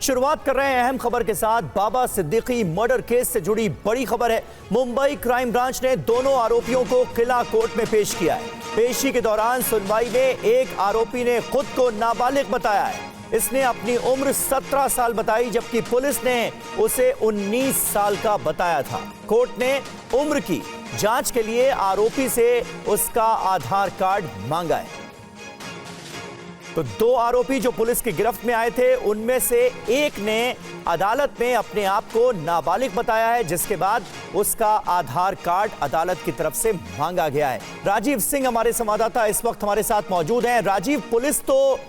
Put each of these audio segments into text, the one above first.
शुरुआत कर रहे हैं अहम खबर के साथ। बाबा सिद्दीकी मर्डर केस से जुड़ी बड़ी खबर है। मुंबई क्राइम ब्रांच ने दोनों आरोपियों को किला कोर्ट में पेश किया है। पेशी के दौरान सुनवाई में एक आरोपी ने खुद को नाबालिग बताया है। इसने अपनी उम्र 17 साल बताई, जबकि पुलिस ने उसे 19 साल का बताया था। कोर्ट ने उम्र की जांच के लिए आरोपी से उसका आधार कार्ड मांगा है। तो दो आरोपी जो पुलिस की गिरफ्त में आए थे, उनमें से एक ने अदालत में अपने आप को नाबालिग बताया है, जिसके बाद उसका आधार कार्ड अदालत की तरफ से मांगा गया है। राजीव सिंह हमारे संवाददाता इस वक्त हमारे साथ मौजूद हैं। राजीव, पुलिस तो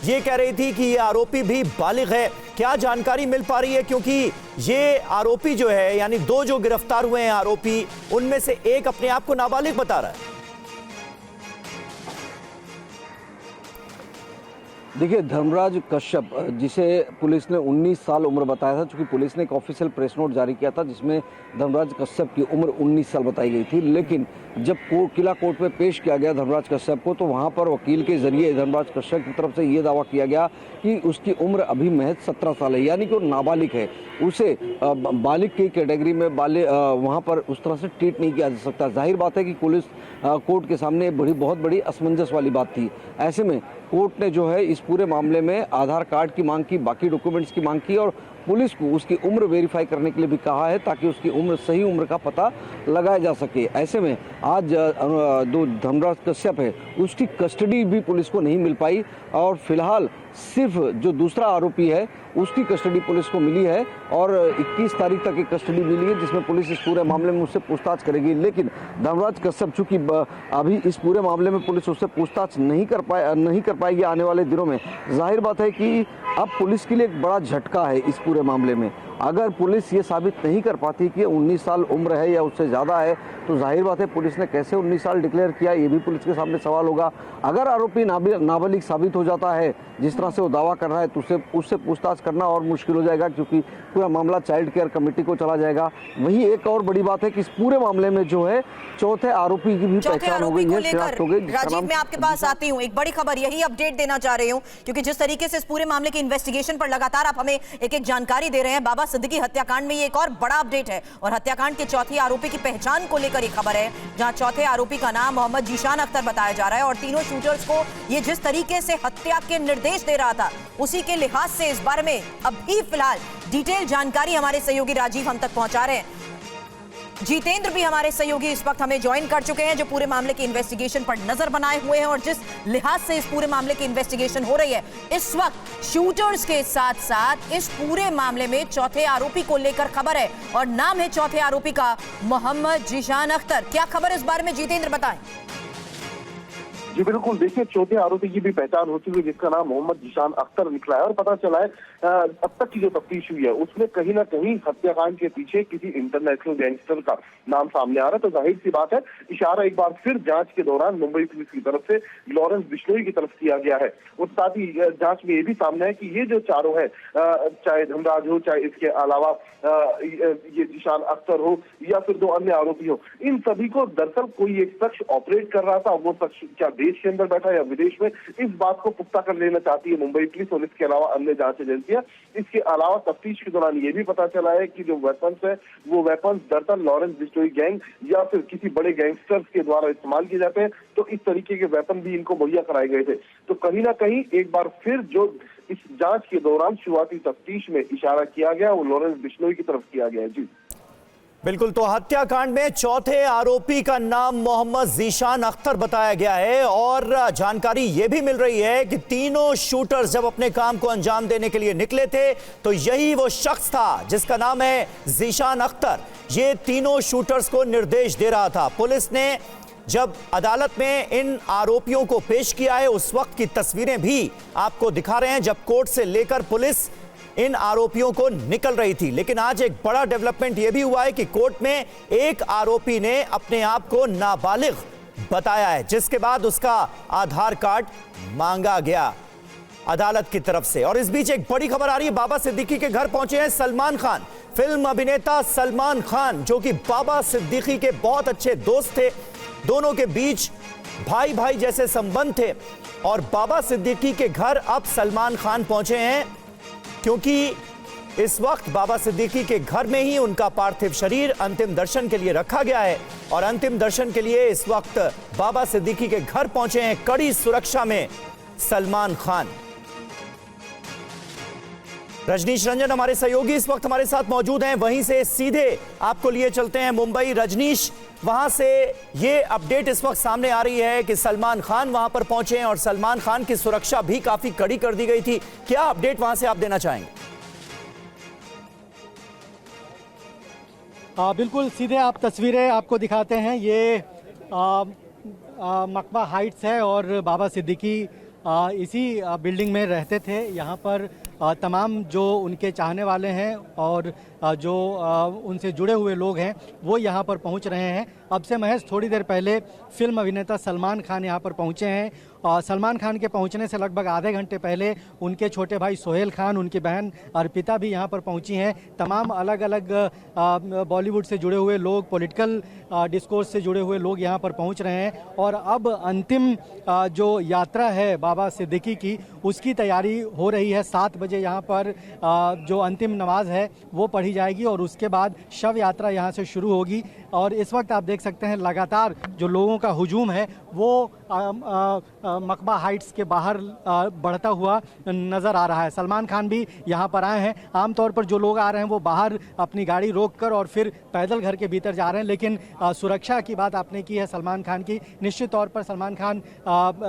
ये कह रही थी कि ये आरोपी भी बालिग है, क्या जानकारी मिल पा रही है? क्योंकि ये आरोपी जो है, यानी दो जो गिरफ्तार हुए हैं आरोपी, उनमें से एक अपने आप को नाबालिग बता रहा है। देखिए, धर्मराज कश्यप, जिसे पुलिस ने 19 साल उम्र बताया था, चूंकि पुलिस ने एक ऑफिशियल प्रेस नोट जारी किया था जिसमें धर्मराज कश्यप की उम्र 19 साल बताई गई थी, लेकिन जब किला कोर्ट में पेश किया गया धर्मराज कश्यप को, तो वहां पर वकील के जरिए धर्मराज कश्यप की तरफ से ये दावा किया गया कि उसकी उम्र अभी महज 17 साल है, यानी कि वो नाबालिग है। उसे बालिग की कैटेगरी में वहां पर उस तरह से ट्रीट नहीं किया जा सकता। जाहिर बात है कि पुलिस कोर्ट के सामने बहुत बड़ी असमंजस वाली बात थी। ऐसे में कोर्ट ने जो है इस पूरे मामले में आधार कार्ड की मांग की, बाकी डॉक्यूमेंट्स की मांग की और पुलिस को उसकी उम्र वेरीफाई करने के लिए भी कहा है, ताकि उसकी उम्र, सही उम्र का पता लगाया जा सके। ऐसे में आज जो धर्मराज कश्यप है उसकी कस्टडी भी पुलिस को नहीं मिल पाई और फिलहाल सिर्फ जो दूसरा आरोपी है उसकी कस्टडी पुलिस को मिली है और 21 तारीख तक एक कस्टडी मिली है, जिसमें पुलिस इस पूरे मामले में उससे पूछताछ करेगी। लेकिन धर्मराज कश्यप, चूंकि अभी इस पूरे मामले में पुलिस उससे पूछताछ नहीं कर पाएगी आने वाले दिनों में, जाहिर बात है कि अब पुलिस के लिए एक बड़ा झटका है इस पूरे मामले में। अगर पुलिस ये साबित नहीं कर पाती कि 19 साल उम्र है या उससे ज़्यादा है, तो जाहिर बात है पुलिस ने कैसे 19 साल डिक्लेयर किया, ये भी पुलिस के सामने सवाल होगा। अगर आरोपी नाबालिग साबित हो जाता है, जिस तरह से वो दावा कर रहा है, तो उससे पूछताछ करना और मुश्किल हो जाएगा, क्योंकि पूरा मामला चाइल्ड केयर कमेटी को चला जाएगा। वहीं एक और बड़ी बात है कि इस पूरे मामले में जो है चौथे आरोपी की भी पहचान हो गई है, शिनाख्त हो गई। राजीव, मैं आपके पास आती हूँ, एक बड़ी खबर यही अपडेट देना चाह रही हूँ, क्योंकि जिस तरीके से इस पूरे मामले की इन्वेस्टिगेशन पर लगातार आप हमें एक जानकारी दे रहे हैं, बाबा सिद्दीकी हत्याकांड में ये एक और बड़ा अपडेट है और हत्याकांड के चौथे आरोपी की पहचान को लेकर एक खबर है, जहां चौथे आरोपी का नाम मोहम्मद जीशान अख्तर बताया जा रहा है और तीनों शूटर्स को ये जिस तरीके से हत्या के निर्देश दे रहा था, उसी के लिहाज से इस बारे में अभी फिलहाल डिटेल जानकारी हमारे सहयोगी राजीव हम तक पहुंचा रहे हैं। जितेंद्र भी हमारे सहयोगी इस वक्त हमें ज्वाइन कर चुके हैं, जो पूरे मामले की इन्वेस्टिगेशन पर नजर बनाए हुए हैं और जिस लिहाज से इस पूरे मामले की इन्वेस्टिगेशन हो रही है, इस वक्त शूटर्स के साथ साथ इस पूरे मामले में चौथे आरोपी को लेकर खबर है और नाम है चौथे आरोपी का मोहम्मद जीशान अख्तर। क्या खबर इस बारे में जितेंद्र बताएं? जी बिल्कुल, देखिए, चौथे आरोपी की भी पहचान हो चुकी है, जिसका नाम मोहम्मद जीशान अख्तर निकला है और पता चला है अब तक की जो तफ्तीश हुई है उसमें कहीं ना कहीं हत्याकांड के पीछे किसी इंटरनेशनल गैंगस्टर का नाम सामने आ रहा है। तो जाहिर सी बात है, इशारा एक बार फिर जांच के दौरान मुंबई पुलिस की तरफ से लॉरेंस बिश्नोई की तरफ किया गया है और साथ ही जांच में ये भी सामने है कि ये जो चारों है, चाहे धर्मराज हो, चाहे इसके अलावा ये जीशान अख्तर हो या फिर दो अन्य आरोपी हो, इन सभी को दरअसल कोई एक शख्स ऑपरेट कर रहा था। वो शख्स क्या देश के अंदर बैठा या विदेश में, इस बात को पुख्ता कर लेना चाहती है मुंबई पुलिस और इसके अलावा अन्य जांच एजेंसियां। इसके अलावा तफ्तीश के दौरान ये भी पता चला है कि जो वेपन्स है वो वेपन्स दरअसल लॉरेंस बिश्नोई गैंग या फिर किसी बड़े गैंगस्टर्स के द्वारा इस्तेमाल किए जाते हैं, तो इस तरीके के वेपन भी इनको मुहैया कराए गए थे। तो कहीं ना कहीं एक बार फिर जो इस जांच के दौरान शुरुआती तफ्तीश में इशारा किया गया वो लॉरेंस बिश्नोई की तरफ किया गया है। जी बिल्कुल, तो हत्याकांड में चौथे आरोपी का नाम मोहम्मद जीशान अख्तर बताया गया है और जानकारी यह भी मिल रही है कि तीनों शूटर्स जब अपने काम को अंजाम देने के लिए निकले थे, तो यही वो शख्स था जिसका नाम है जीशान अख्तर। ये तीनों शूटर्स को निर्देश दे रहा था। पुलिस ने जब अदालत में इन आरोपियों को पेश किया है, उस वक्त की तस्वीरें भी आपको दिखा रहे हैं जब कोर्ट से लेकर पुलिस इन आरोपियों को निकल रही थी। लेकिन आज एक बड़ा डेवलपमेंट यह भी हुआ है कि कोर्ट में एक आरोपी ने अपने आप को नाबालिग बताया है, जिसके बाद उसका आधार कार्ड मांगा गया अदालत की तरफ से। और इस बीच एक बड़ी खबर आ रही है, बाबा सिद्दीकी के घर पहुंचे हैं सलमान खान। फिल्म अभिनेता सलमान खान, जो कि बाबा सिद्दीकी के बहुत अच्छे दोस्त थे, दोनों के बीच भाई भाई जैसे संबंध थे और बाबा सिद्दीकी के घर अब सलमान खान पहुंचे हैं क्योंकि इस वक्त बाबा सिद्दीकी के घर में ही उनका पार्थिव शरीर अंतिम दर्शन के लिए रखा गया है और अंतिम दर्शन के लिए इस वक्त बाबा सिद्दीकी के घर पहुंचे हैं कड़ी सुरक्षा में सलमान खान। रजनीश रंजन हमारे सहयोगी इस वक्त हमारे साथ मौजूद हैं, वहीं से सीधे आपको लिए चलते हैं मुंबई। रजनीश, वहां से ये अपडेट इस वक्त सामने आ रही है कि सलमान खान वहां पर पहुंचे हैं और सलमान खान की सुरक्षा भी काफी कड़ी कर दी गई थी। क्या अपडेट वहां से आप देना चाहेंगे? बिल्कुल, सीधे आप तस्वीरें आपको दिखाते हैं। ये मकबा हाइट्स है और बाबा सिद्दीकी इसी बिल्डिंग में रहते थे। यहाँ पर तमाम जो उनके चाहने वाले हैं और जो उनसे जुड़े हुए लोग हैं वो यहाँ पर पहुँच रहे हैं। अब से महज थोड़ी देर पहले फिल्म अभिनेता सलमान खान यहाँ पर पहुँचे हैं और सलमान खान के पहुँचने से लगभग आधे घंटे पहले उनके छोटे भाई सोहेल खान, उनकी बहन अर्पिता भी यहाँ पर पहुँची हैं। तमाम अलग अलग बॉलीवुड से जुड़े हुए लोग, पॉलिटिकल डिस्कोर्स से जुड़े हुए लोग यहाँ पर पहुँच रहे हैं और अब अंतिम जो यात्रा है बाबा सिद्दीकी की उसकी तैयारी हो रही है। 7 बजे यहाँ पर जो अंतिम नमाज है वो पढ़ी जाएगी और उसके बाद शव यात्रा यहाँ से शुरू होगी। और इस वक्त आप देख सकते हैं लगातार जो लोगों का हुजूम है वो मकबा हाइट्स के बाहर बढ़ता हुआ नज़र आ रहा है। सलमान खान भी यहाँ पर आए हैं। आमतौर पर जो लोग आ रहे हैं वो बाहर अपनी गाड़ी रोककर और फिर पैदल घर के भीतर जा रहे हैं, लेकिन सुरक्षा की बात आपने की है सलमान खान की। निश्चित तौर पर सलमान खान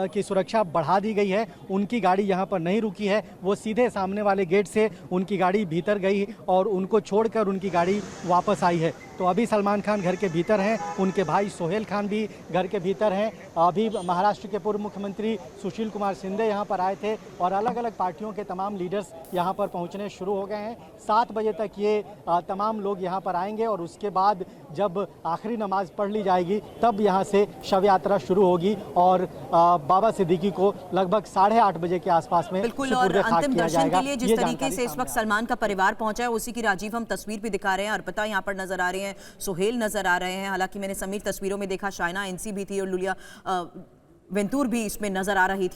की सुरक्षा बढ़ा दी गई है। उनकी गाड़ी यहाँ पर नहीं रुकी है, वो सीधे सामने वाले गेट से उनकी गाड़ी भीतर गई और उनको छोड़कर उनकी गाड़ी वापस आई है। तो अभी सलमान खान घर के भीतर हैं, उनके भाई सोहेल खान भी घर के भीतर हैं। अभी महाराष्ट्र के पूर्व मुख्यमंत्री सुशील कुमार शिंदे यहाँ पर आए थे और अलग अलग पार्टियों के तमाम लीडर्स यहाँ पर पहुँचने शुरू हो गए हैं। 7 बजे तक ये तमाम लोग यहाँ पर आएंगे और उसके बाद जब आखिरी नमाज पढ़ ली जाएगी तब यहाँ से शव यात्रा शुरू होगी और बाबा सिद्दीकी को लगभग 8:30 बजे के आसपास में बिल्कुल। और अंतिम दर्शन के लिए जिस तरीके से इस वक्त सलमान का परिवार पहुंचा है उसी की राजीव हम तस्वीर भी दिखा रहे हैं। अर्पिता यहाँ पर नजर आ रही हैं, सोहेल नजर आ रहे हैं। हालांकि मैंने समीर तस्वीरों में देखा शाइना एनसी भी थी और लुलिया वेंतूर भी इसमें नजर आ रही थी।